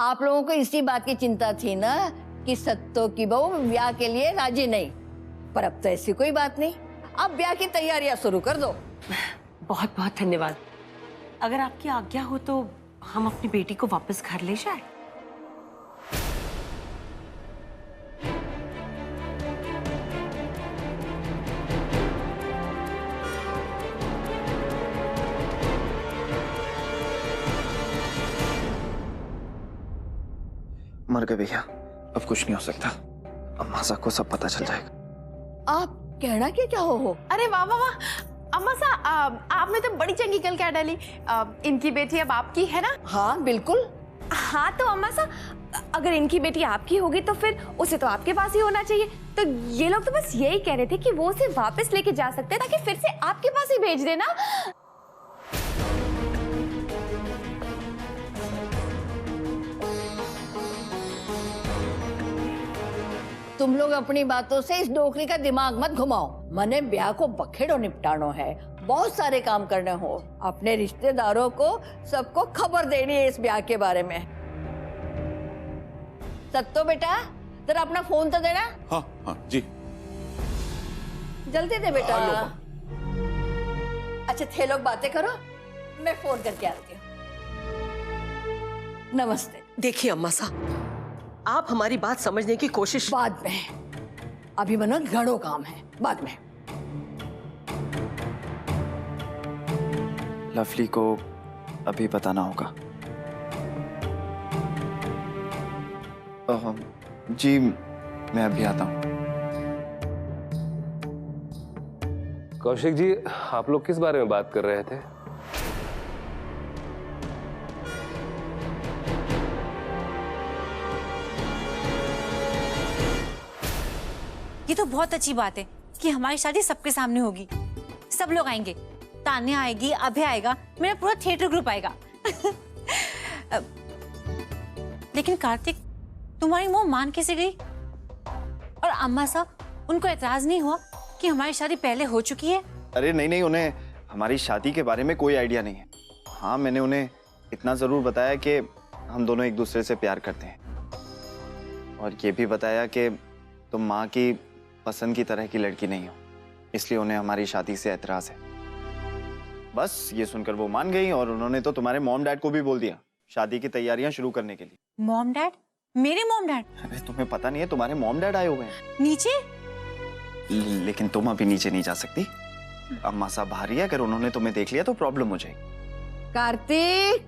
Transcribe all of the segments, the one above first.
आप लोगों को इसी बात की चिंता थी ना कि सत्तो की बहू ब्याह के लिए राजी नहीं, पर अब तो ऐसी कोई बात नहीं। अब ब्याह की तैयारियां शुरू कर दो। बहुत बहुत धन्यवाद। अगर आपकी आज्ञा हो तो हम अपनी बेटी को वापस घर ले जाएं। मर गए भैया, अब कुछ नहीं हो सकता। अम्मा सा को सब पता चल जाएगा। आप कहना क्या चाहो हो? अरे वाह वाह वाह, अम्मा सा आपने तो बड़ी चंगी कल क्या डाली। इनकी बेटी अब आपकी है ना? हाँ बिल्कुल। हाँ तो अम्मा सा, अगर इनकी बेटी आपकी होगी तो फिर उसे तो आपके पास ही होना चाहिए। तो ये लोग तो बस यही कह रहे थे कि वो उसे वापस लेके जा सकते हैं ताकि फिर से आपके पास ही भेज देना। तुम लोग अपनी बातों से इस डोकरी का दिमाग मत घुमाओ। मने ब्याह को बखेड़ो निपटानो है, बहुत सारे काम करने हो। अपने रिश्तेदारों को सबको खबर देनी है इस ब्याह के बारे में। सत्तो बेटा, तेरा अपना फोन तो देना। हाँ हाँ जी। जल्दी दे बेटा। अच्छा थे लोग बातें करो, मैं फोन करके आती हूँ। नमस्ते। देखिए अम्मा सा, आप हमारी बात समझने की कोशिश। बाद में, अभी मनो घड़ो काम है, बाद में। लवली को अभी बताना होगा। जी मैं अभी आता हूँ। कौशिक जी, आप लोग किस बारे में बात कर रहे थे? ये तो बहुत अच्छी बात है कि हमारी शादी सबके सामने होगी। सब लोग आएंगे, तान्या आएगी, अभय आएगा, मेरा पूरा थिएटर ग्रुप आएगा। लेकिन कार्तिक, तुम्हारी मोह मान कैसे गई? और अम्मा साहब, उनको एतराज नहीं हुआ कि हमारी शादी पहले हो चुकी है? अरे नहीं नहीं, उन्हें हमारी शादी के बारे में कोई आइडिया नहीं है। हाँ, मैंने उन्हें इतना जरूर बताया कि हम दोनों एक दूसरे से प्यार करते हैं, और ये भी बताया कि तुम माँ की पसंद की तरह की लड़की नहीं हो, इसलिए उन्हें हमारी शादी से एतराज है। बस ये सुनकर वो मान गई, और उन्होंने तो तुम्हारे मॉम डैड को भी बोल दिया शादी की तैयारियां शुरू करने के लिए। Mom dad? मेरे मॉम डैड? अरे तुम्हें पता नहीं है, तुम्हारे मॉम डैड आए हुए हैं नीचे। लेकिन तुम अभी नीचे नहीं जा सकती। अम्मा साहब बाहर ही है, अगर उन्होंने तुम्हें देख लिया तो प्रॉब्लम हो जाएगी। कार्तिक,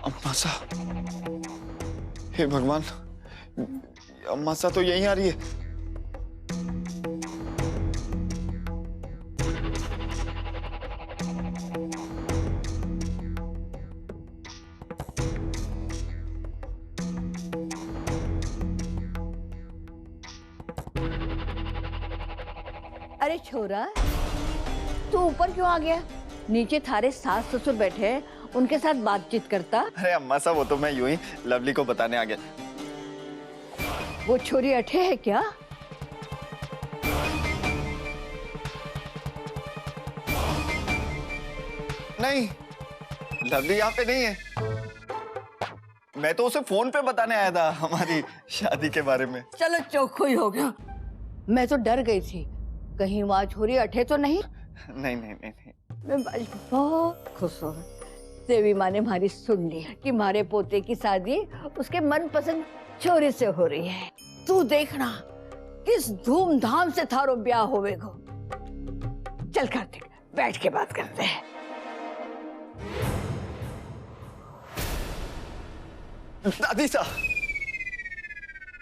अम्मा साहब, हे भगवान, अम्मा साहब तो यहीं आ रही है। अरे छोरा, तू ऊपर क्यों आ गया? नीचे थारे सास ससुर बैठे हैं, उनके साथ बातचीत करता। अरे अम्मा साहब, वो तो मैं यूं ही लवली को बताने आ गया। वो छोरी अठे है क्या? नहीं, लवली यहाँ पे नहीं है। मैं तो उसे फोन पे बताने आया था हमारी शादी के बारे में। चलो चौखो ही हो गया। मैं तो डर गई थी, कहीं वहां छोरी अठे तो नहीं। नहीं नहीं नहीं नहीं। मैं बहुत खुश हूँ। देवी माँ ने हमारी सुन ली कि हमारे पोते की शादी उसके मनपसंद छोरी से हो रही है। तू देखना किस धूमधाम से थारो ब्याह होवेगो। चल कार्तिक, बैठ के बात करते हैं। दादी सा,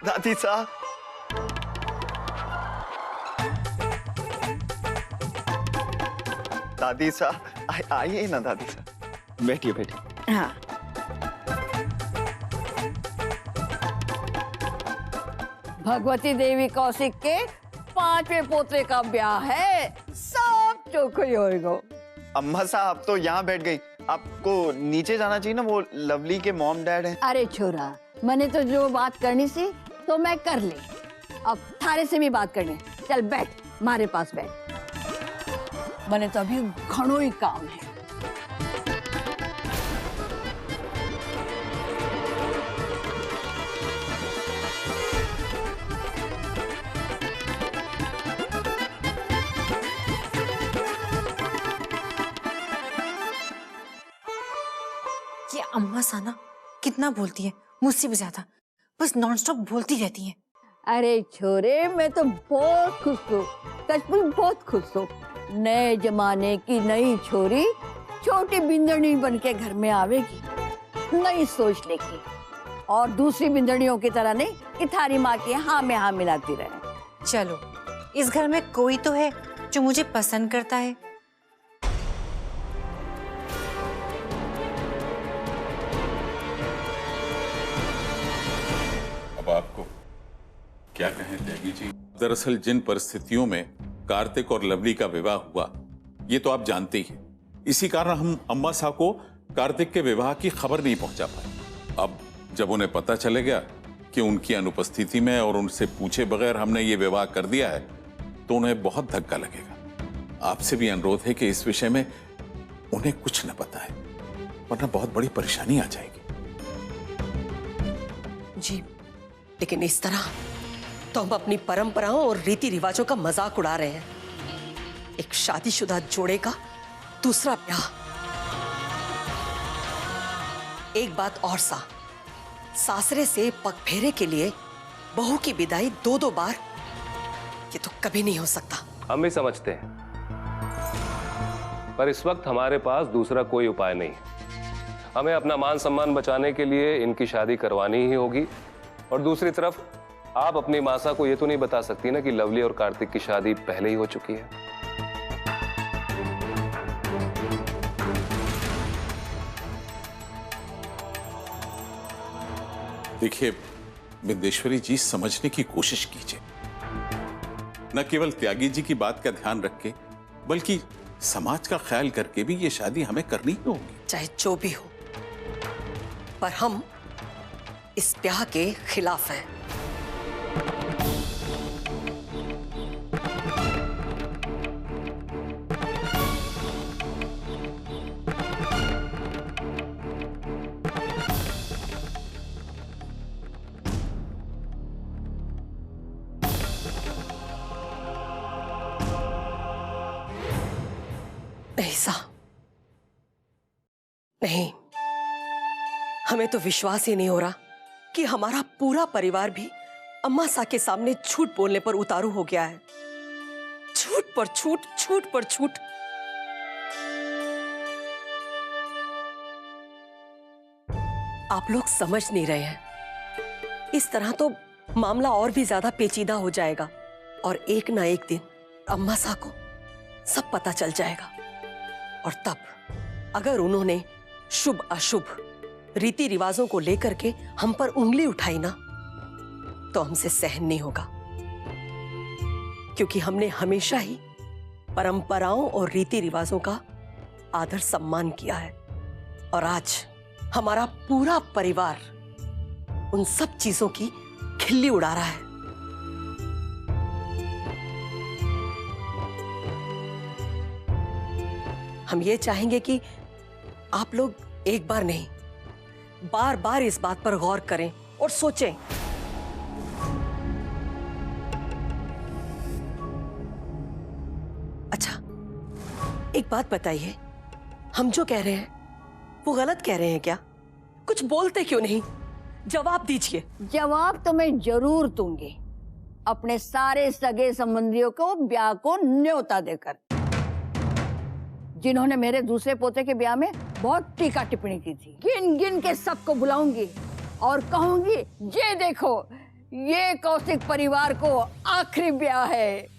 दादी सा, दादी सा, आइए ना दादी सा, बैठिए बैठिए। हाँ, भगवती देवी कौशिक के 5वें पोते का ब्याह है, सब चौखई होएगो। अम्मा साहब तो यहाँ बैठ गई, आपको नीचे जाना चाहिए ना, वो लवली के मॉम डैड हैं। अरे छोरा, मैंने तो जो बात करनी सी तो मैं कर ली, अब थारे से भी बात करनी। चल बैठ, हमारे पास बैठ। मैंने तो अभी घणो ही काम है। अम्मा साना कितना बोलती है, मुझसे भी ज्यादा, बस नॉनस्टॉप बोलती रहती है। अरे छोरे, मैं तो बहुत खुश हूँ, सचमुच बहुत खुश हूँ। नए जमाने की नई छोरी छोटी बिंदनी बन के घर में आवेगी, नई सोच लेगी, और दूसरी बिंदनियों की तरह नहीं कि थारी माँ की हाँ में हाँ मिलाती रहे। चलो, इस घर में कोई तो है जो मुझे पसंद करता है। अब आपको क्या कहें त्यागी जी। दरअसल जिन परिस्थितियों में कार्तिक और लवली का विवाह हुआ, ये तो आप जानते ही हैं। इसी कारण हम अम्मा साहब को कार्तिक के विवाह की खबर नहीं पहुंचा पाए। अब जब उन्हें पता चले गया कि उनकी अनुपस्थिति में और उनसे पूछे बगैर हमने ये विवाह कर दिया है, तो उन्हें बहुत धक्का लगेगा। आपसे भी अनुरोध है कि इस विषय में उन्हें कुछ न बताएं, वरना बहुत बड़ी परेशानी आ जाएगी। जी, लेकिन इस तरह तो हम अपनी परंपराओं और रीति रिवाजों का मजाक उड़ा रहे हैं। एक शादीशुदा जोड़े का दूसरा ब्याह। एक बात और सासरे से पगफेरे के लिए बहू की विदाई 2-2 बार, ये तो कभी नहीं हो सकता। हम भी समझते हैं, पर इस वक्त हमारे पास दूसरा कोई उपाय नहीं है। हमें अपना मान सम्मान बचाने के लिए इनकी शादी करवानी ही होगी। और दूसरी तरफ आप अपनी मासा को ये तो नहीं बता सकती ना कि लवली और कार्तिक की शादी पहले ही हो चुकी है। देखिए बिंदेश्वरी जी, समझने की कोशिश कीजिए। न केवल त्यागी जी की बात का ध्यान रख के, बल्कि समाज का ख्याल करके भी ये शादी हमें करनी ही होगी। चाहे जो भी हो, पर हम इस ब्याह के खिलाफ हैं। ऐसा नहीं, हमें तो विश्वास ही नहीं हो रहा कि हमारा पूरा परिवार भी अम्मा सा के सामने झूठ बोलने पर उतारू हो गया है। झूठ पर झूठ, झूठ पर झूठ। आप लोग समझ नहीं रहे हैं। इस तरह तो मामला और भी ज्यादा पेचीदा हो जाएगा, और एक ना एक दिन अम्मा सा को सब पता चल जाएगा। और तब अगर उन्होंने शुभ अशुभ रीति रिवाजों को लेकर के हम पर उंगली उठाई ना, तो हमसे सहन नहीं होगा। क्योंकि हमने हमेशा ही परंपराओं और रीति रिवाजों का आदर सम्मान किया है, और आज हमारा पूरा परिवार उन सब चीजों की खिल्ली उड़ा रहा है। हम ये चाहेंगे कि आप लोग एक बार नहीं, बार बार इस बात पर गौर करें और सोचें। अच्छा, एक बात बताइए, हम जो कह रहे हैं वो गलत कह रहे हैं क्या? कुछ बोलते क्यों नहीं? जवाब दीजिए। जवाब तो मैं जरूर दूंगी, अपने सारे सगे संबंधियों को ब्याह को न्योता देकर, जिन्होंने मेरे दूसरे पोते के ब्याह में बहुत टीका टिप्पणी की थी। गिन गिन के सबको बुलाऊंगी और कहूंगी, ये देखो, ये कौशिक परिवार को आखिरी ब्याह है।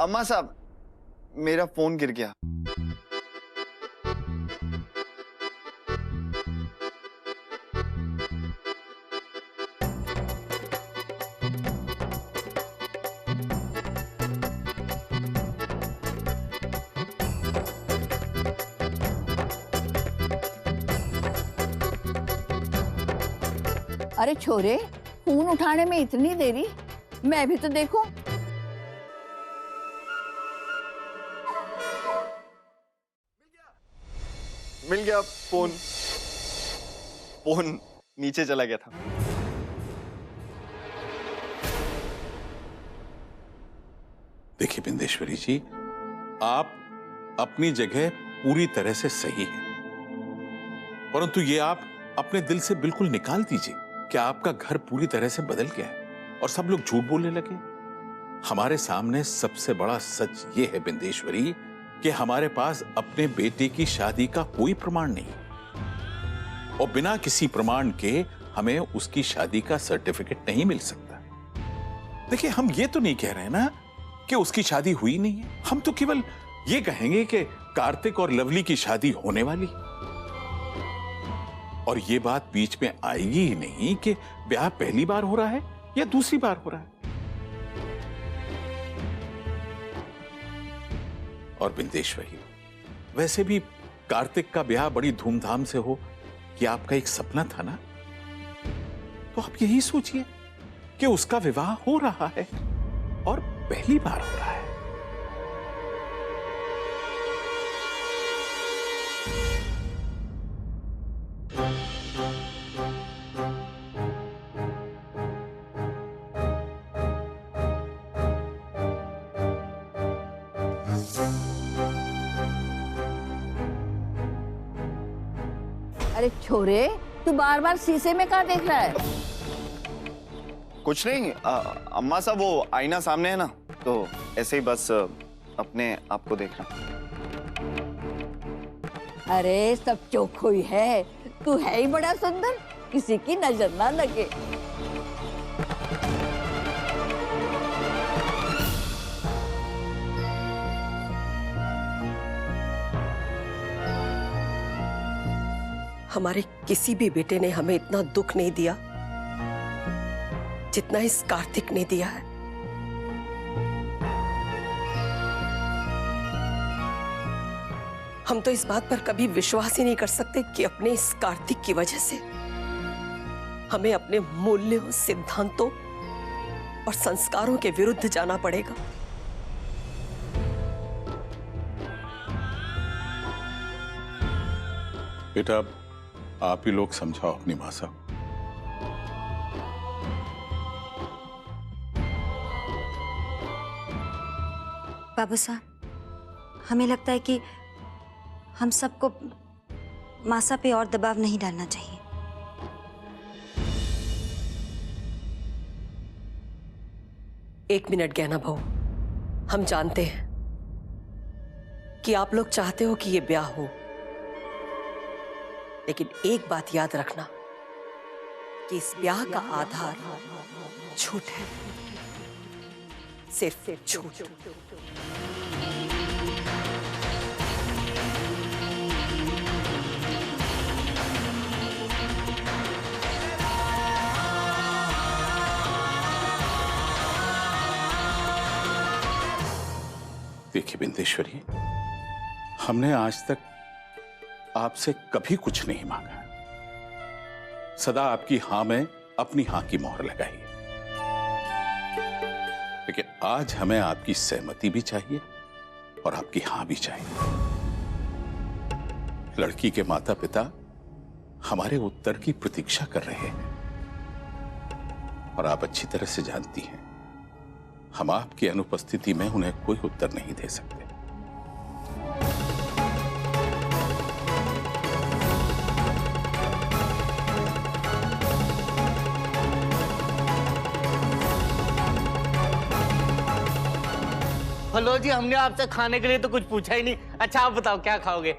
अम्मा साहब, मेरा फोन गिर गया। अरे छोरे, फोन उठाने में इतनी देरी, मैं भी तो देखूं। मिल गया फोन। फोन नीचे चला गया था। देखिए बिंदेश्वरी जी, आप अपनी जगह पूरी तरह से सही हैं, परंतु ये आप अपने दिल से बिल्कुल निकाल दीजिए कि आपका घर पूरी तरह से बदल गया है और सब लोग झूठ बोलने लगे। हमारे सामने सबसे बड़ा सच ये है बिंदेश्वरी कि हमारे पास अपने बेटे की शादी का कोई प्रमाण नहीं और बिना किसी प्रमाण के हमें उसकी शादी का सर्टिफिकेट नहीं मिल सकता। देखिए, हम ये तो नहीं कह रहे ना कि उसकी शादी हुई नहीं है, हम तो केवल ये कहेंगे कि कार्तिक और लवली की शादी होने वाली, और ये बात बीच में आएगी ही नहीं कि ब्याह पहली बार हो रहा है या दूसरी बार हो रहा है। और बिंदेश्वरी, वैसे भी कार्तिक का ब्याह बड़ी धूमधाम से हो कि आपका एक सपना था ना, तो आप यही सोचिए कि उसका विवाह हो रहा है और पहली बार हो रहा है। अरे छोरे, तू बार बार शीशे में कहाँ देख रहा है? कुछ नहीं अम्मा साहब, वो आईना सामने है ना, तो ऐसे ही बस अपने आप को देखना। अरे सब चोखो ही है, तू है ही बड़ा सुंदर, किसी की नजर ना लगे। हमारे किसी भी बेटे ने हमें इतना दुख नहीं दिया जितना इस कार्तिक ने दिया है। हम तो इस बात पर कभी विश्वास ही नहीं कर सकते कि अपने इस कार्तिक की वजह से हमें अपने मूल्यों, सिद्धांतों और संस्कारों के विरुद्ध जाना पड़ेगा। बेटा, आप ही लोग समझाओ अपनी मां साहब। बाबू साहब, हमें लगता है कि हम सबको मासा पे और दबाव नहीं डालना चाहिए। एक मिनट गहना बहू, हम जानते हैं कि आप लोग चाहते हो कि ये ब्याह हो, लेकिन एक बात याद रखना कि इस ब्याह का आधार झूठ है, सिर्फ झूठ। देखिए बिंदेश्वरी, हमने आज तक आपसे कभी कुछ नहीं मांगा, सदा आपकी हां में अपनी हां की मोहर लगाई, लेकिन आज हमें आपकी सहमति भी चाहिए और आपकी हां भी चाहिए। लड़की के माता पिता हमारे उत्तर की प्रतीक्षा कर रहे हैं और आप अच्छी तरह से जानती हैं, हम आपकी अनुपस्थिति में उन्हें कोई उत्तर नहीं दे सकते। हेलो जी, हमने आपसे खाने के लिए तो कुछ पूछा ही नहीं। अच्छा आप बताओ क्या खाओगे?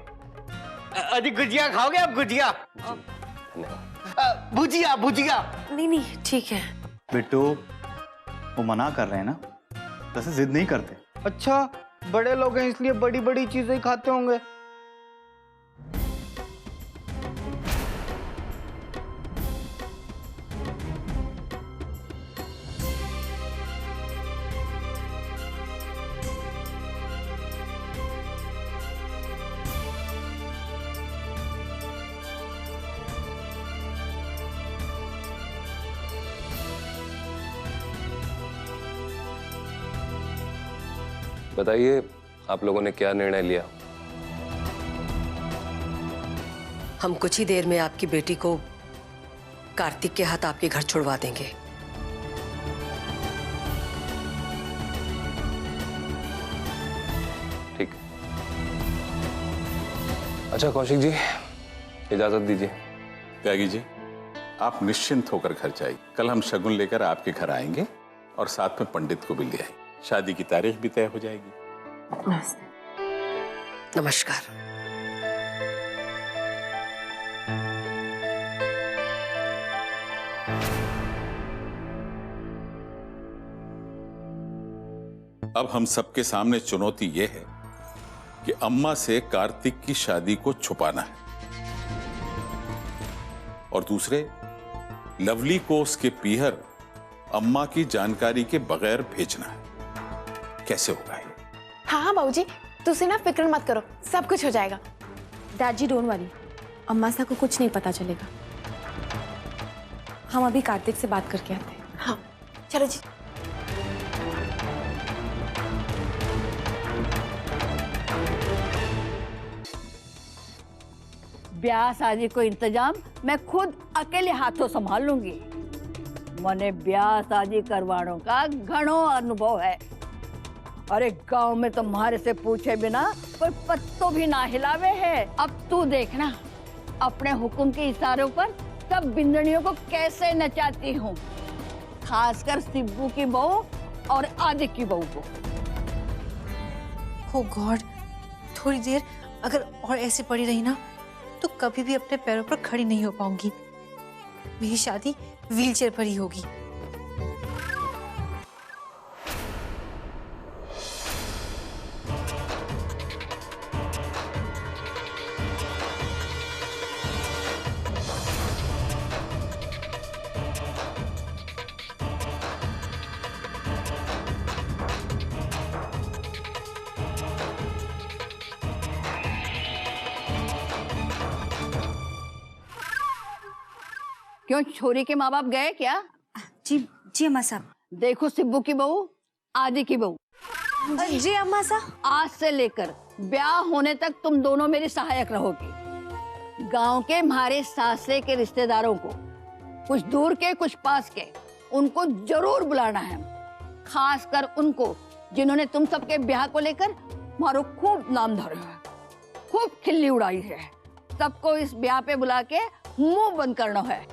अजी गुजिया खाओगे आप? गुजिया, भुजिया भुजिया। नहीं नहीं ठीक है। बिट्टू, वो मना कर रहे हैं ना, वैसे जिद नहीं करते। अच्छा, बड़े लोग हैं इसलिए बड़ी बड़ी चीजें ही खाते होंगे। बताइए, आप लोगों ने क्या निर्णय लिया? हम कुछ ही देर में आपकी बेटी को कार्तिक के हाथ आपके घर छुड़वा देंगे। ठीक। अच्छा कौशिक जी, इजाजत दीजिए। त्यागी जी, आप निश्चिंत होकर घर जाइए। कल हम शगुन लेकर आपके घर आएंगे और साथ में पंडित को भी ले आएंगे। शादी की तारीख भी तय हो जाएगी। नमस्कार। अब हम सबके सामने चुनौती यह है कि अम्मा से कार्तिक की शादी को छुपाना है और दूसरे, लवली को उसके पीहर अम्मा की जानकारी के बगैर भेजना है। कैसे होगा ये? हाँ हाँ बाबूजी, तुसी ना फिक्र मत करो, सब कुछ हो जाएगा। डैड जी डोंट वरी, अम्मा सा को कुछ नहीं पता चलेगा। हम अभी कार्तिक से बात करके आते हैं। हाँ चलो जी। ब्याह शादी को इंतजाम मैं खुद अकेले हाथों संभाल लूंगी। मने ब्याह शादी करवाणों का घणो अनुभव है। अरे गांव में तो तुम्हारे से पूछे बिना कोई पत्तो भी ना हिलावे है। अब तू देखना अपने हुक्म के इशारों पर सब बिंदनियों को कैसे नचाती हूँ, खासकर सिब्बू की बहू और आदि की बहू को। हो गॉड, थोड़ी देर अगर और ऐसे पड़ी रही ना तो कभी भी अपने पैरों पर खड़ी नहीं हो पाऊंगी। मेरी शादी व्हीलचेयर पर ही होगी। क्यों, छोरी के माँ बाप गए क्या? जी जी अम्मा साहब। देखो सिब्बू की बहू, आदि की बहू, जी अम्मा सा। आज से लेकर ब्याह होने तक तुम दोनों मेरी सहायक रहोगी। गांव के हमारे सासरे के रिश्तेदारों को, कुछ दूर के कुछ पास के, उनको जरूर बुलाना है। खासकर उनको जिन्होंने तुम सबके ब्याह को लेकर मारो खूब नाम धरा है, खूब खिल्ली उड़ाई है। सबको इस ब्याह पे बुला के मुंह बंद करना है।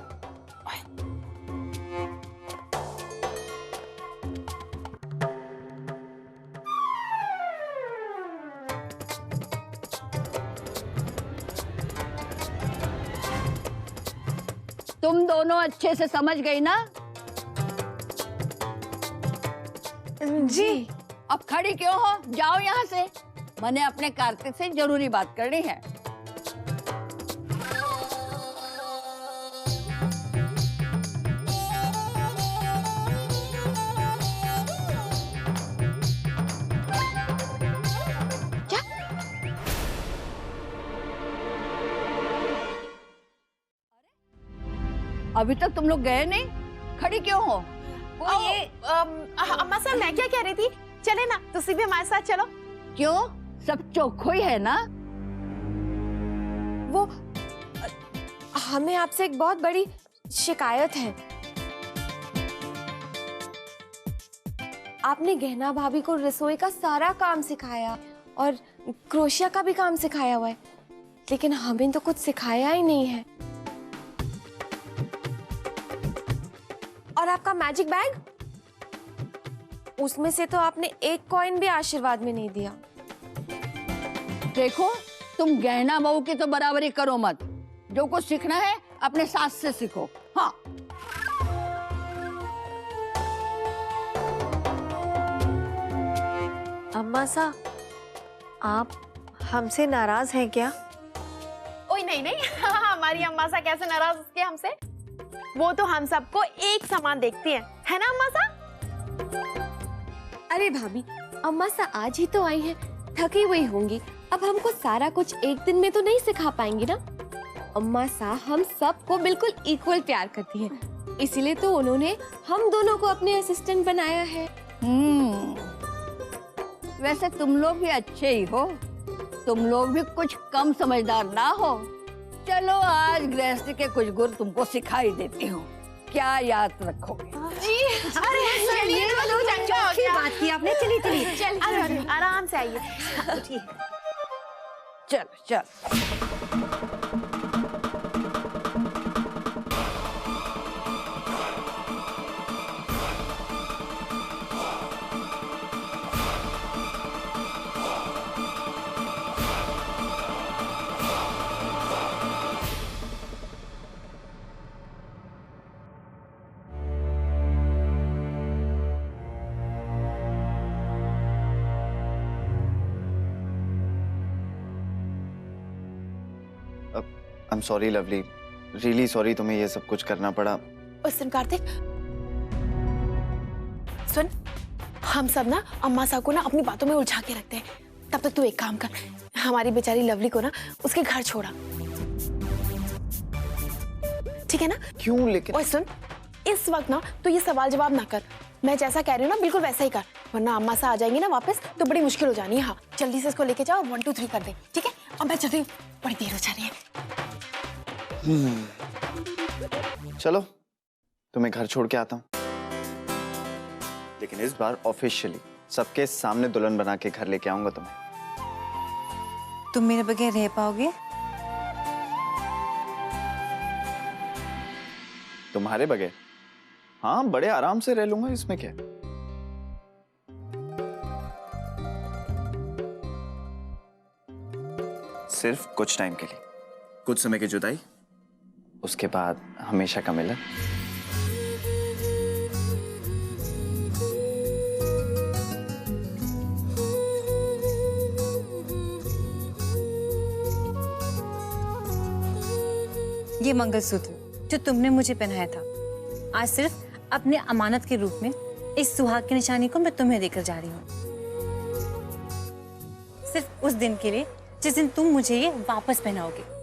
तुम दोनों अच्छे से समझ गई ना? जी। अब खड़ी क्यों हो? जाओ यहाँ से। मैंने अपने कार्तिक से जरूरी बात करनी है। अभी तक तुम लोग गए नहीं, खड़ी क्यों हो? ये अम्मा साहब मैं क्या कह रही थी, चले ना तुसी भी हमारे साथ चलो। क्यों, सब चौखो ही है ना? वो हमें आपसे एक बहुत बड़ी शिकायत है। आपने गहना भाभी को रसोई का सारा काम सिखाया और क्रोशिया का भी काम सिखाया हुआ है, लेकिन हमें तो कुछ सिखाया ही नहीं है। और आपका मैजिक बैग, उसमें से तो आपने एक कॉइन भी आशीर्वाद में नहीं दिया। देखो, तुम गहना बहू की तो बराबरी करो मत। जो कुछ सीखना है अपने सास से सीखो। हाँ। अम्मा सा, आप हमसे नाराज हैं क्या? ओए नहीं नहीं, हमारी अम्मा सा कैसे नाराज उसके हमसे? वो तो हम सबको एक समान देखती है ना अम्मा सा? अरे भाभी, अम्मा सा आज ही तो आई हैं, थकी हुई होंगी। अब हमको सारा कुछ एक दिन में तो नहीं सिखा पाएंगी ना। अम्मा सा हम सबको बिल्कुल इक्वल प्यार करती है, इसीलिए तो उन्होंने हम दोनों को अपने असिस्टेंट बनाया है। वैसे तुम लोग भी अच्छे ही हो। तुम लोग भी कुछ कम समझदार ना हो। चलो आज गृहस्थी के कुछ गुर तुमको सिखाई देती हूँ, क्या याद रखोगे? चलिए बात की आपने, चलिए आराम से आइए। चल चल। I'm sorry lovely, really sorry तुम्हें ये सब कुछ करना पड़ा। और सुन कार्तिक, सुन, हम सब ना अम्मा सा को ना अपनी बातों में उलझा के रखते हैं। तब तक तू एक काम कर, हमारी बेचारी लवली को ना उसके घर छोड़ा, ठीक है ना? क्यों लेकिन? और सुन, इस वक्त ना तो ये सवाल जवाब ना कर, मैं जैसा कह रही हूँ ना बिल्कुल वैसा ही कर, वरना अम्मा सा आ जाएंगी ना वापस तो बड़ी मुश्किल हो जानी है। हाँ, जल्दी से इसको लेके जाओ, 1 2 3 कर दे, ठीक है? अब मैं चलती हूँ, बड़ी देर हो जा रही है। चलो तुम्हें घर छोड़ के आता हूँ, लेकिन इस बार ऑफिशियली सबके सामने दुल्हन बना के घर लेके आऊंगा तुम्हें। तुम मेरे बगैर रह पाओगे? तुम्हारे बगैर? हाँ, बड़े आराम से रह लूंगा, इसमें क्या? सिर्फ कुछ टाइम के लिए, कुछ समय की जुदाई, उसके बाद हमेशा का मिलन। ये मंगलसूत्र जो तुमने मुझे पहनाया था, आज सिर्फ अपने अमानत के रूप में इस सुहाग की निशानी को मैं तुम्हें देकर जा रही हूँ, सिर्फ उस दिन के लिए जिस दिन तुम मुझे ये वापस पहनाओगे।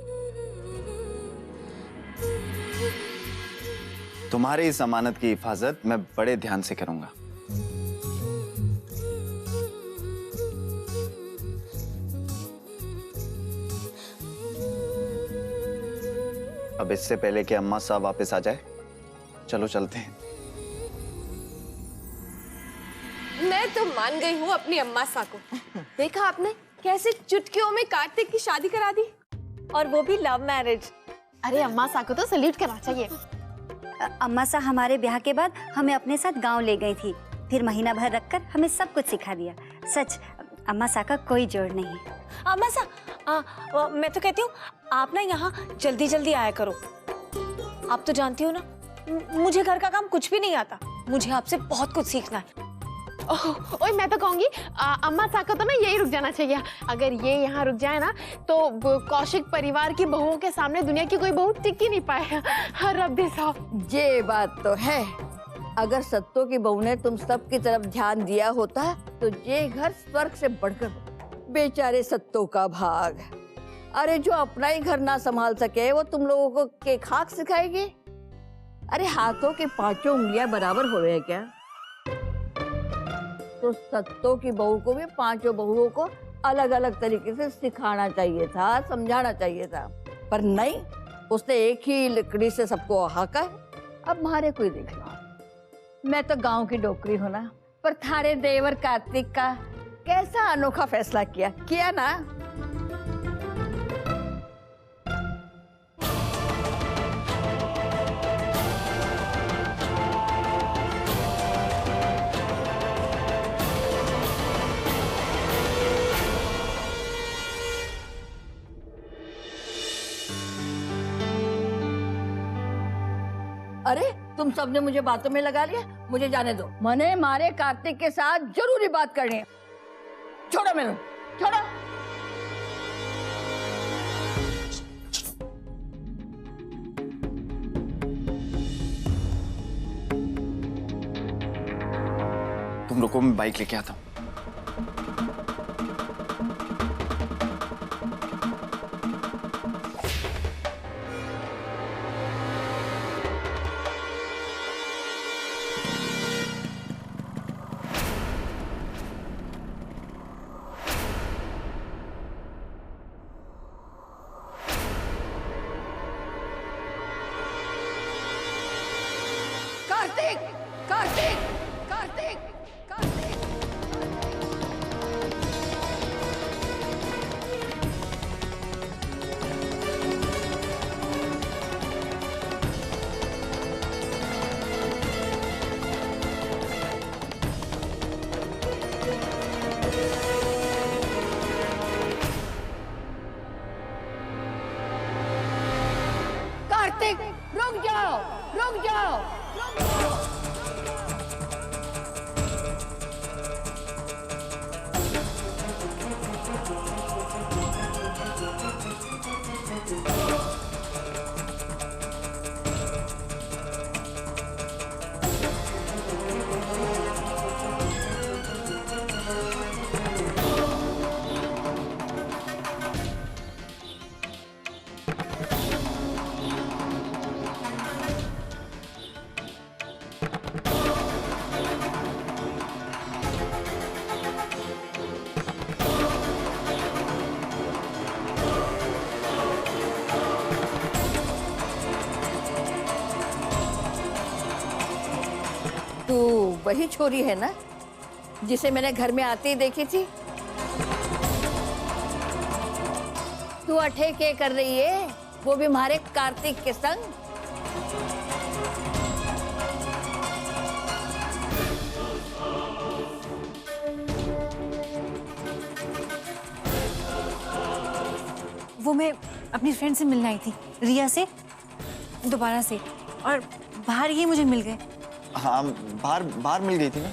तुम्हारी इस अमानत की हिफाजत मैं बड़े ध्यान से करूंगा। अब इससे पहले कि अम्मा साहब वापस आ जाए, चलो चलते हैं। मैं तो मान गई हूँ अपनी अम्मा सा को। देखा आपने कैसे चुटकियों में कार्तिक की शादी करा दी, और वो भी लव मैरिज। अरे अम्मा सा को तो सैल्यूट करना चाहिए। अम्मा सा हमारे ब्याह के बाद हमें अपने साथ गांव ले गई थी, फिर महीना भर रखकर हमें सब कुछ सिखा दिया। सच, अम्मा सा का कोई जोड़ नहीं। अम्मा सा, मैं तो कहती हूँ आप ना यहाँ जल्दी जल्दी आया करो। आप तो जानती हो ना, मुझे घर का काम कुछ भी नहीं आता, मुझे आपसे बहुत कुछ सीखना है। ओए मैं तो कहूंगी अम्मा सा को तो ना यही रुक जाना चाहिए। अगर ये यहाँ रुक जाए ना तो कौशिक परिवार की बहुओं के सामने दुनिया की कोई बहू टिक ही नहीं पाए। हर रब्बे साहब, ये बात तो है, अगर सत्तों की बहू ने तुम सब की तरफ ध्यान दिया होता तो ये घर स्वर्ग से बढ़कर। बेचारे सत्तों का भाग। अरे जो अपना ही घर ना संभाल सके वो तुम लोगों को के खाक सिखाएगी? अरे हाथों की 5 उंगलियां बराबर हो रहे हैं क्या? तो सत्तों की बहू को भी 5 बहुओं को अलग अलग तरीके से सिखाना चाहिए था, समझाना चाहिए था, पर नहीं, उसने एक ही लकड़ी से सबको हाका है। अब मारे कोई देख लो। मैं तो गांव की डोकरी हूं ना, पर थारे देवर कार्तिक का कैसा अनोखा फैसला किया ना। अरे तुम सबने मुझे बातों में लगा लिया, मुझे जाने दो। मने मारे कार्तिक के साथ जरूरी बात करनी है। छोड़ो मेरे, छोड़ो। तुम रुको, मैं बाइक लेके आता हूँ। कार्तिक, रुक जाओ, रुक जाओ। तू वही छोरी है ना जिसे मैंने घर में आते ही देखी थी? तू अठे के कर रही है, वो भी हमारे कार्तिक के संग? वो मैं अपनी फ्रेंड से मिलने आई थी, रिया से, दोबारा से, और बाहर ही मुझे मिल गए। हाँ, बाहर मिल गई थी ना।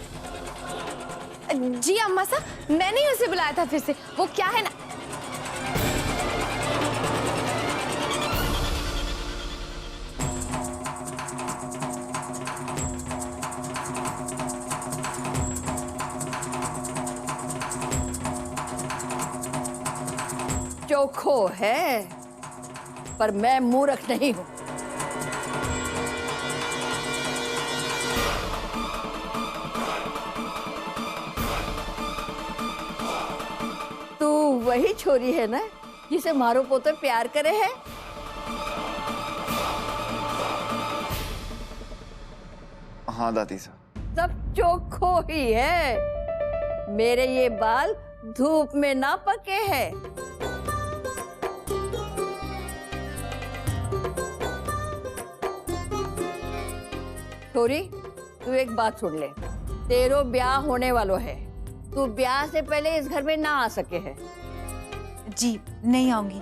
जी अम्मा सा, मैंने ही उसे बुलाया था फिर से। वो क्या है ना, चोखो है, पर मैं मूर्ख नहीं हूं। तू वही छोरी है ना जिसे मारो पोते प्यार करे है? हाँ दादी साहब। सब चोखो ही है। मेरे ये बाल धूप में ना पके हैं। छोरी, तू एक बात सुन ले। तेरो ब्याह होने वालो है। तू ब्याह से पहले इस घर में ना आ सके है। जी नहीं आऊंगी,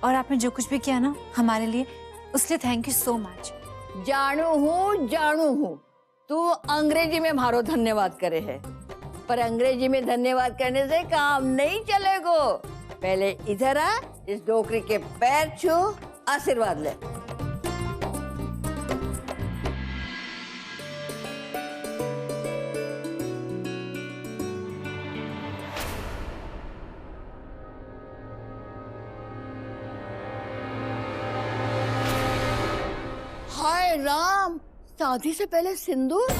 और आपने जो कुछ भी किया ना हमारे लिए, उसके लिए थैंक यू सो मच। जानू हूँ तू अंग्रेजी में मारो धन्यवाद करे है, पर अंग्रेजी में धन्यवाद करने से काम नहीं चलेगो। पहले इधर आ, इस डोकरी के पैर छू, आशीर्वाद ले। हाय राम, शादी से पहले सिंदूर?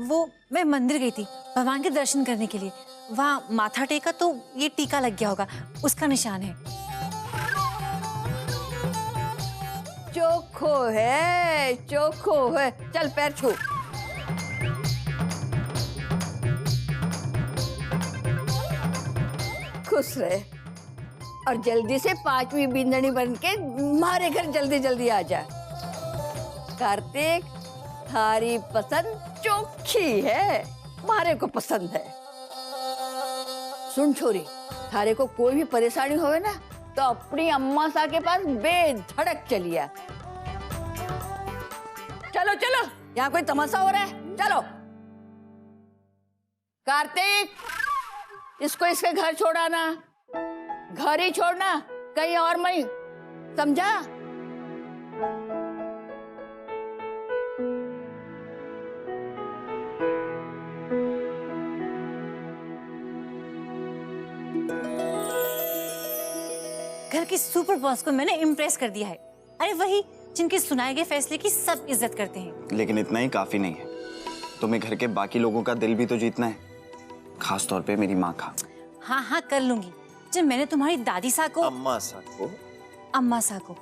वो मैं मंदिर गई थी भगवान के दर्शन करने के लिए। वहाँ माथा टेका तो ये टीका लग गया होगा, उसका निशान है। चोखो है, चोखो है। चल पैर छू। खुश रहे और जल्दी से 5वीं बिंदनी बन के हमारे घर जल्दी जल्दी आ जा। कार्तिक, थारी पसंद चोखी है, मारे को पसंद है। सुन छोरी, थारे को कोई भी परेशानी होवे ना तो अपनी अम्मा सा के पास बेधड़क चलिया। चलो चलो, यहाँ कोई तमाशा हो रहा है, चलो। कार्तिक, इसको इसके घर छोड़ाना, घर ही छोड़ना, कहीं और नहीं, समझा? घर की सुपर बॉस को मैंने इम्प्रेस कर दिया है। अरे वही जिनके सुनाए गए फैसले की सब इज्जत करते हैं। लेकिन इतना ही काफी नहीं है, तुम्हें घर के बाकी लोगों का दिल भी तो जीतना है, खास तौर पे मेरी माँ का। हाँ हाँ कर लूंगी। जब मैंने तुम्हारी दादी सा को, अम्मा सा को, अम्मा सा को,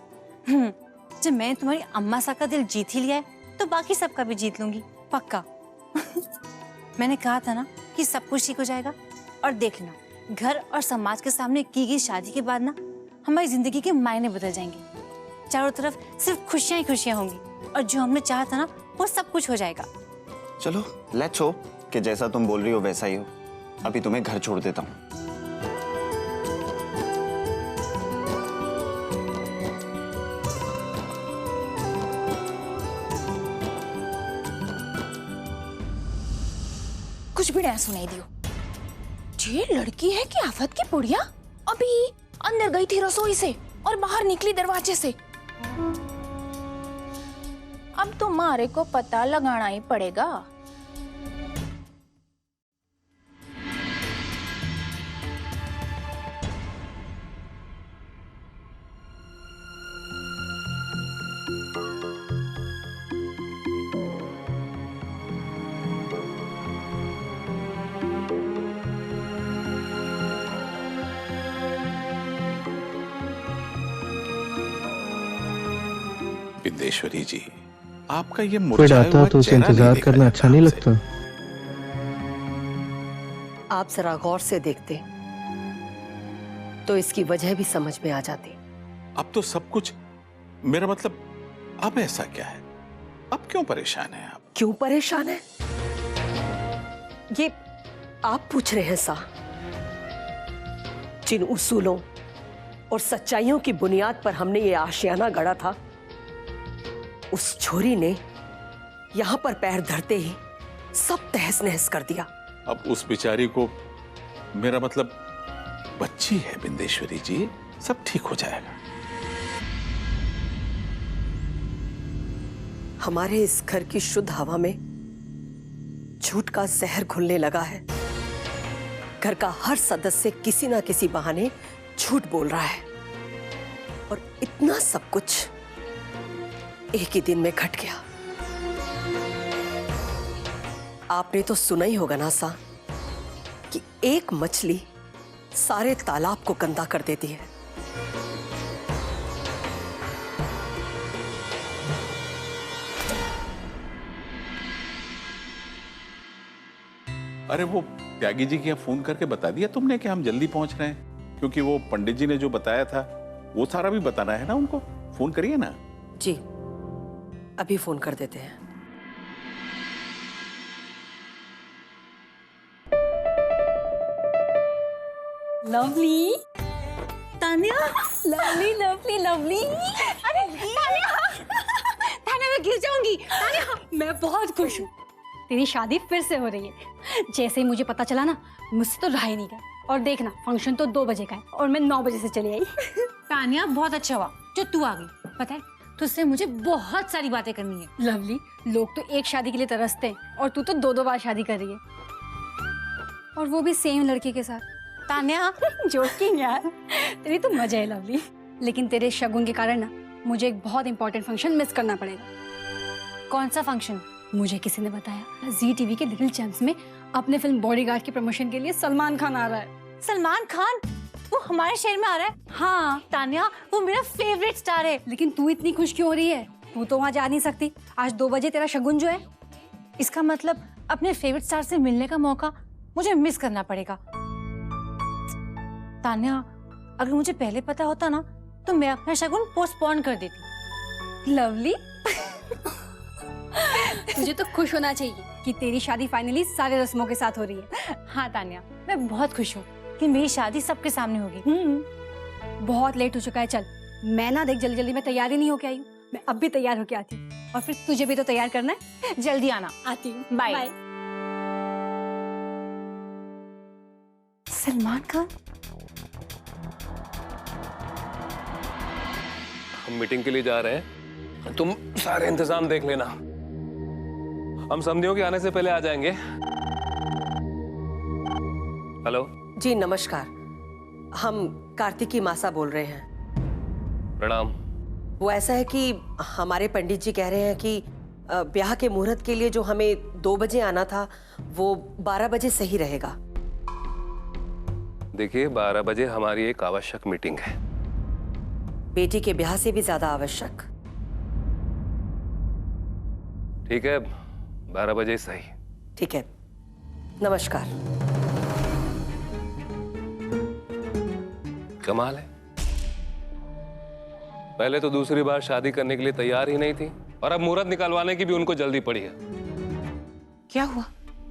जब मैंने तुम्हारी अम्मा सा का दिल जीत ही लिया है तो बाकी सबका भी जीत लूंगी, पक्का। मैंने कहा था ना कि सब कुछ ठीक हो जाएगा। और देखना, घर और समाज के सामने की गई शादी के बाद ना हमारी जिंदगी के मायने बदल जाएंगे। चारों तरफ सिर्फ खुशियां ही खुशियां होंगी और जो हमने चाहा था ना वो सब कुछ हो जाएगा। चलो लेट्स होप कि जैसा तुम बोल रही हो वैसा ही हो। अभी तुम्हें घर छोड़ देता हूँ। कुछ भी ना सुनाई दियो। ये लड़की है कि आफत की बुढ़िया? अभी अंदर गई थी रसोई से और बाहर निकली दरवाजे से। अब तो मारे को पता लगाना ही पड़ेगा। विदेश्वरी जी, आपका ये कोई मुरझाया डांटा हुआ तो उसे चेहरा नहीं इंतजार देखा करना जाता अच्छा नहीं आपसे। लगता। आप जरा गौर से देखते तो इसकी वजह भी समझ में आ जाती। अब तो सब कुछ, मेरा मतलब, अब ऐसा क्या है? अब क्यों परेशान हैं आप? क्यों परेशान है ये आप पूछ रहे हैं सा? जिन उसूलों और सच्चाइयों की बुनियाद पर हमने ये आशियाना गढ़ा था, उस छोरी ने यहां पर पैर धरते ही सब तहस नहस कर दिया। अब उस बेचारी को, मेरा मतलब, बच्ची है बिंदेश्वरी जी, सब ठीक हो जाएगा। हमारे इस घर की शुद्ध हवा में झूठ का जहर घुलने लगा है। घर का हर सदस्य किसी ना किसी बहाने झूठ बोल रहा है और इतना सब कुछ एक ही दिन में घट गया। आपने तो सुना ही होगा ना सा कि एक मछली सारे तालाब को गंदा कर देती है। अरे वो त्यागी जी की फोन करके बता दिया तुमने कि हम जल्दी पहुंच रहे हैं? क्योंकि वो पंडित जी ने जो बताया था वो सारा भी बताना है ना उनको। फोन करिए ना। जी अभी फोन कर देते हैं। Lovely, Tanya, lovely lovely lovely. अरे तान्या, तान्या मैं गिर जाऊंगी। तान्या, मैं बहुत खुश हूँ। तेरी शादी फिर से हो रही है। जैसे ही मुझे पता चला ना, मुझसे तो रहा ही नहीं गया। और देखना, फंक्शन तो 2 बजे का है और मैं 9 बजे से चली आई। तान्या बहुत अच्छा हुआ जो तू आ गई। पता है तुझसे मुझे बहुत सारी बातें करनी है। लवली, लोग तो एक शादी के लिए तरसते हैं और तू तो 2-2 बार शादी कर रही है, और वो भी सेम लड़के के साथ। तान्या जोकिंग यार, तेरी तो मजा है लवली। लेकिन तेरे शगुन के कारण ना मुझे एक बहुत इंपॉर्टेंट फंक्शन मिस करना पड़ेगा। कौन सा फंक्शन? मुझे किसी ने बताया, जी टीवी के लिटिल चैंप्स में अपने फिल्म बॉडीगार्ड की प्रमोशन के लिए सलमान खान आ रहा है। सलमान खान? वो हमारे शहर में आ रहा है? हाँ तान्या, वो मेरा फेवरेट स्टार है। लेकिन तू इतनी खुश क्यों हो रही है? तू तो वहाँ जा नहीं सकती। आज 2 बजे तेरा शगुन जो है। इसका मतलब अपने फेवरेट स्टार से मिलने का मौका मुझे मिस करना पड़ेगा। तान्या, अगर मुझे पहले पता होता ना तो मैं अपना शगुन पोस्टपोन कर देती। लवली, तुझे तो खुश होना चाहिए कि तेरी शादी फाइनली सारे रस्मों के साथ हो रही है। हाँ तान्या, मैं बहुत खुश हूँ कि मेरी शादी सबके सामने होगी। बहुत लेट हो चुका है। चल, मैं ना देख जल्दी जल्दी मैं तैयारी नहीं होके आई हूँ। मैं अब भी तैयार होके आती हूँ, और फिर तुझे भी तो तैयार करना है। जल्दी आना। आती हूँ। बाय। सलमान खान? हम मीटिंग के लिए जा रहे हैं, तुम सारे इंतजाम देख लेना। हम समधियों के आने से पहले आ जाएंगे। हेलो जी नमस्कार, हम कार्तिकी मासा बोल रहे हैं। प्रणाम। वो ऐसा है कि हमारे पंडित जी कह रहे हैं कि ब्याह के मुहूर्त के लिए जो हमें 2 बजे आना था वो 12 बजे सही रहेगा। देखिए, 12 बजे हमारी एक आवश्यक मीटिंग है। बेटी के ब्याह से भी ज्यादा आवश्यक। ठीक है, 12 बजे सही। ठीक है, नमस्कार। कमाल है, पहले तो दूसरी बार शादी करने के लिए तैयार ही नहीं थी और अब मुहूर्त निकलवाने की भी उनको जल्दी पड़ी है। क्या हुआ?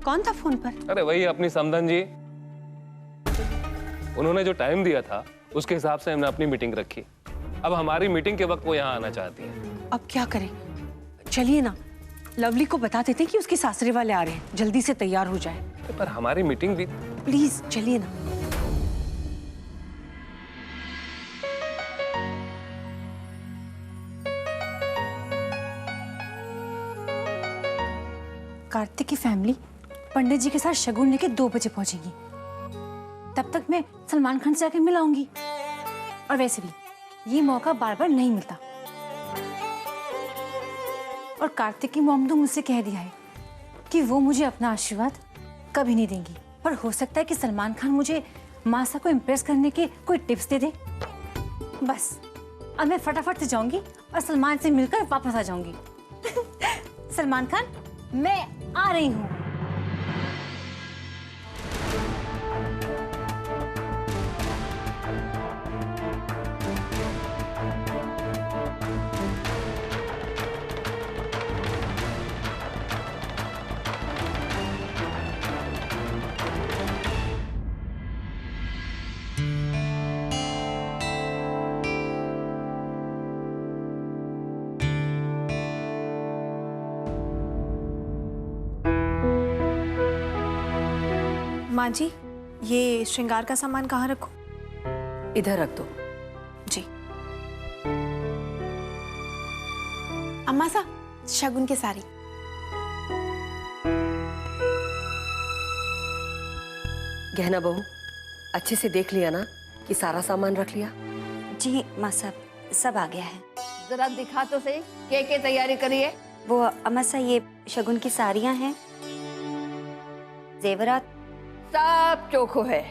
कौन था फोन पर? अरे वही अपनी समधन जी। उन्होंने जो टाइम दिया था उसके हिसाब से हमने अपनी मीटिंग रखी। अब हमारी मीटिंग के वक्त वो यहाँ आना चाहती हैं। अब क्या करें? चलिए ना, लवली को बता देते कि उसके सासरे वाले आ रहे हैं, जल्दी से तैयार हो जाए। पर हमारी मीटिंग भी। प्लीज चलिए ना। कार्तिक की फैमिली पंडित जी के साथ शगुन लेके 2 बजे पहुंचेगी। तब तक मैं सलमान खान से आके मिल आऊंगी। और वैसे भी ये मौका बार बार नहीं मिलता। और कार्तिक की मॉम तो मुझसे कह दिया है कि वो मुझे अपना आशीर्वाद कभी नहीं देंगी। पर हो सकता है कि सलमान खान मुझे मासा को इम्प्रेस करने के कोई टिप्स दे दे। बस अब मैं फटाफट से जाऊंगी और सलमान से मिलकर वापस आ जाऊंगी। सलमान खान, मैं आ रही हूँ। माँ जी, ये श्रृंगार का सामान कहाँ रखूं? इधर रख दो। जी। अम्मा सा, शगुन की साड़ी। गहना बहू, अच्छे से देख लिया ना कि सारा सामान रख लिया? जी माँ साहब, सब आ गया है। जरा दिखा तो सही क्या तैयारी करी है। वो अम्मा सा, ये शगुन की साड़ियाँ हैं, जेवरात सब चोखो है।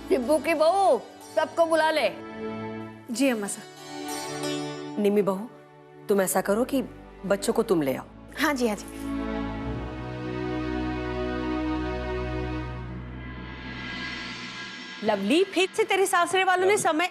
डिब्बू की बहू, सबको बुला ले। जी अम्मा सा। निमी बहू, तुम ऐसा करो कि बच्चों को तुम ले आओ। हाँ जी, हाँ जी। लवली, फिर से तेरे सासरे वालों ने समय।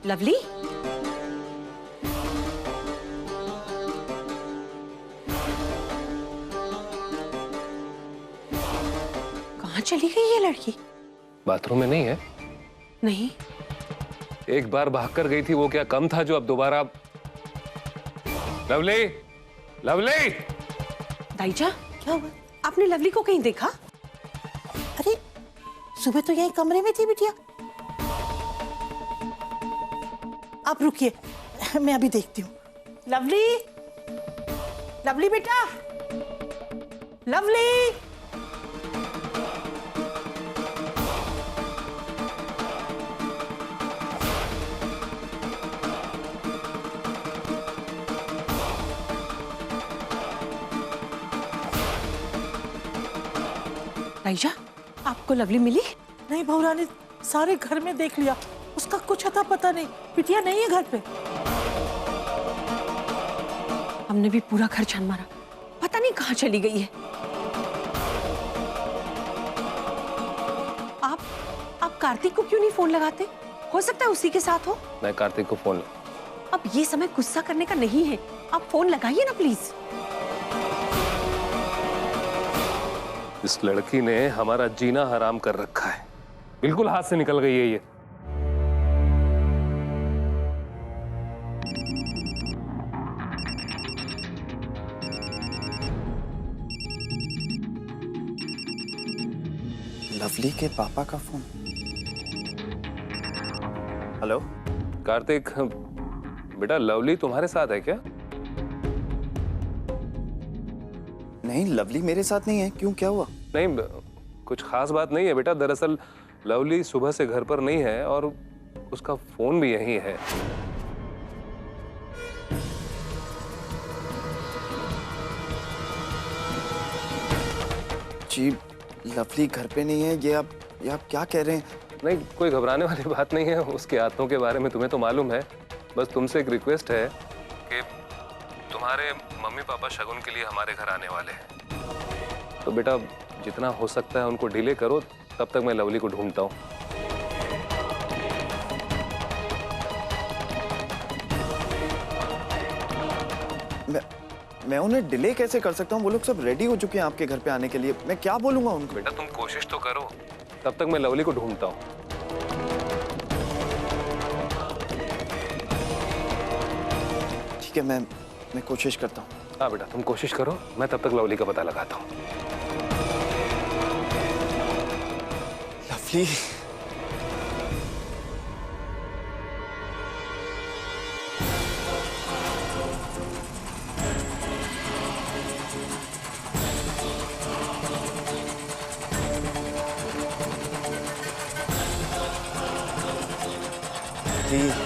लवली, कहाँ चली गई ये लड़की? बाथरूम में नहीं है? नहीं। एक बार भागकर गई थी, वो क्या कम था जो अब दोबारा? Lovely, lovely! दाईजा, क्या हुआ? आपने लवली को कहीं देखा? अरे सुबह तो यही कमरे में थी बिटिया। आप रुकिए, मैं अभी देखती हूँ। लवली, लवली बेटा, लवली। दाईजा, आपको लवली मिली? नहीं बहुरानी, सारे घर में देख लिया, उसका कुछ अता पता नहीं। बिटिया नहीं है घर पे। हमने भी पूरा घर छान मारा, पता नहीं कहाँ चली गई है। आप कार्तिक को क्यों नहीं फोन लगाते? हो सकता है उसी के साथ हो। मैं कार्तिक को फोन। अब ये समय गुस्सा करने का नहीं है, आप फोन लगाइए ना प्लीज। इस लड़की ने हमारा जीना हराम कर रखा है, बिल्कुल हाथ से निकल गई है ये। लवली के पापा का फोन। हेलो कार्तिक, बेटा लवली तुम्हारे साथ है क्या? नहीं, लवली मेरे साथ नहीं है। क्यों, क्या हुआ? नहीं, कुछ खास बात नहीं है बेटा। दरअसल लवली सुबह से घर पर नहीं है और उसका फोन भी यहीं है। जी लवली घर पे नहीं है, ये आप क्या कह रहे हैं? नहीं, कोई घबराने वाली बात नहीं है। उसके हाथों के बारे में तुम्हें तो मालूम है। बस तुमसे एक रिक्वेस्ट है कि तुम्हारे मम्मी पापा शगुन के लिए हमारे घर आने वाले हैं, तो बेटा जितना हो सकता है उनको डिले करो, तब तक मैं लवली को ढूंढता हूँ। मैं उन्हें डिले कैसे कर सकता हूँ? वो लोग सब रेडी हो चुके हैं आपके घर पे आने के लिए। मैं क्या बोलूंगा उनको? बेटा तुम कोशिश तो करो, तब तक मैं लवली को ढूंढता हूँ। ठीक है, मैं कोशिश करता हूँ। हाँ बेटा तुम कोशिश करो, मैं तब तक लवली का पता लगाता हूँ। लवली, जी